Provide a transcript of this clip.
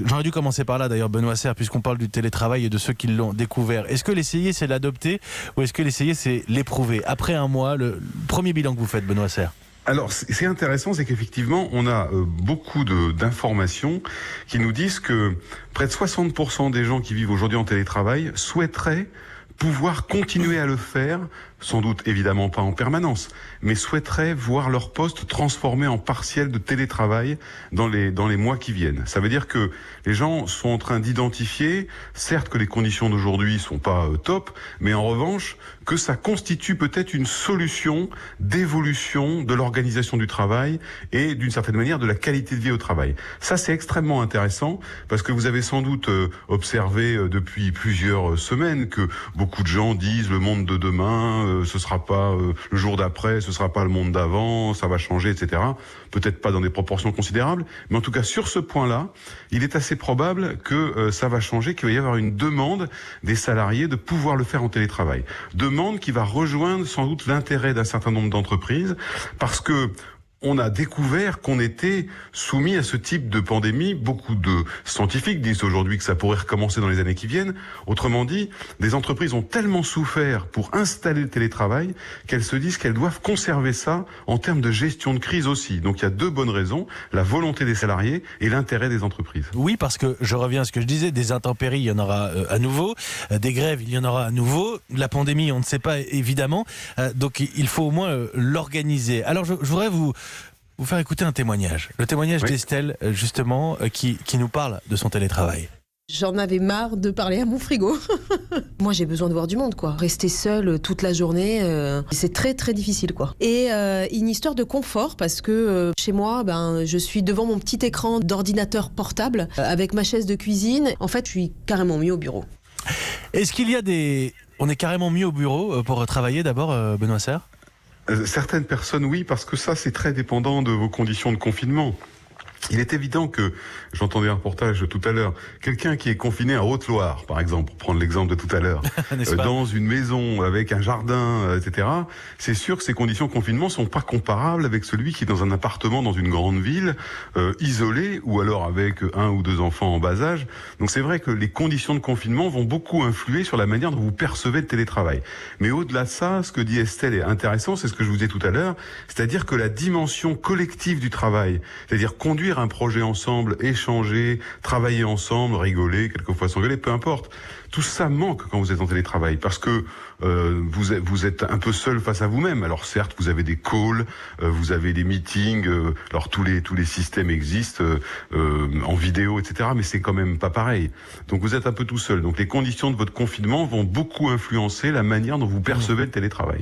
j'aurais dû commencer par là d'ailleurs, Benoît Serre, puisqu'on parle du télétravail et de ceux qui l'ont découvert. Est-ce que l'essayer, c'est l'adopter ou est-ce que l'essayer, c'est l'éprouver? Après un mois, le premier bilan que vous faites, Benoît Serre. Alors, c'est intéressant, c'est qu'effectivement, on a beaucoup d'informations qui nous disent que près de 60% des gens qui vivent aujourd'hui en télétravail souhaiteraient pouvoir continuer à le faire, sans doute évidemment pas en permanence, mais souhaiteraient voir leur poste transformé en partiel de télétravail dans les mois qui viennent. Ça veut dire que les gens sont en train d'identifier, certes que les conditions d'aujourd'hui sont pas top, mais en revanche que ça constitue peut-être une solution d'évolution de l'organisation du travail et d'une certaine manière de la qualité de vie au travail. Ça, c'est extrêmement intéressant parce que vous avez sans doute observé depuis plusieurs semaines que beaucoup de gens disent le monde de demain, ce sera pas le jour d'après, ce sera pas le monde d'avant, ça va changer, etc. Peut-être pas dans des proportions considérables, mais en tout cas sur ce point-là, il est assez probable que ça va changer, qu'il va y avoir une demande des salariés de pouvoir le faire en télétravail. Demande qui va rejoindre sans doute l'intérêt d'un certain nombre d'entreprises, parce que on a découvert qu'on était soumis à ce type de pandémie. Beaucoup de scientifiques disent aujourd'hui que ça pourrait recommencer dans les années qui viennent. Autrement dit, des entreprises ont tellement souffert pour installer le télétravail qu'elles se disent qu'elles doivent conserver ça en termes de gestion de crise aussi. Donc il y a deux bonnes raisons, la volonté des salariés et l'intérêt des entreprises. Oui, parce que je reviens à ce que je disais, des intempéries, il y en aura à nouveau, des grèves, il y en aura à nouveau, la pandémie, on ne sait pas évidemment, donc il faut au moins l'organiser. Alors je voudrais vous faire écouter un témoignage. Le témoignage d'Estelle, justement, qui nous parle de son télétravail. J'en avais marre de parler à mon frigo. Moi, j'ai besoin de voir du monde, quoi. Rester seule toute la journée, c'est très, très difficile, quoi. Et une histoire de confort, parce que chez moi, je suis devant mon petit écran d'ordinateur portable, avec ma chaise de cuisine. En fait, je suis carrément mieux au bureau. Est-ce qu'il y a des... On est carrément mieux au bureau pour travailler, d'abord, Benoît Serre ? Certaines personnes, oui, parce que ça, c'est très dépendant de vos conditions de confinement. Il est évident que, j'entendais un reportage tout à l'heure, quelqu'un qui est confiné à Haute-Loire, par exemple, pour prendre l'exemple de tout à l'heure, dans une maison avec un jardin, etc., c'est sûr que ces conditions de confinement sont pas comparables avec celui qui est dans un appartement dans une grande ville, isolé, ou alors avec un ou deux enfants en bas âge. Donc c'est vrai que les conditions de confinement vont beaucoup influer sur la manière dont vous percevez le télétravail. Mais au-delà de ça, ce que dit Estelle est intéressant, c'est ce que je vous disais tout à l'heure, c'est-à-dire que la dimension collective du travail, c'est-à-dire conduire un projet ensemble, échanger, travailler ensemble, rigoler, quelquefois s'engueuler, peu importe. Tout ça manque quand vous êtes en télétravail parce que vous êtes un peu seul face à vous-même. Alors certes, vous avez des calls, vous avez des meetings, alors tous les systèmes existent en vidéo, etc. Mais c'est quand même pas pareil. Donc vous êtes un peu tout seul. Donc les conditions de votre confinement vont beaucoup influencer la manière dont vous percevez le télétravail.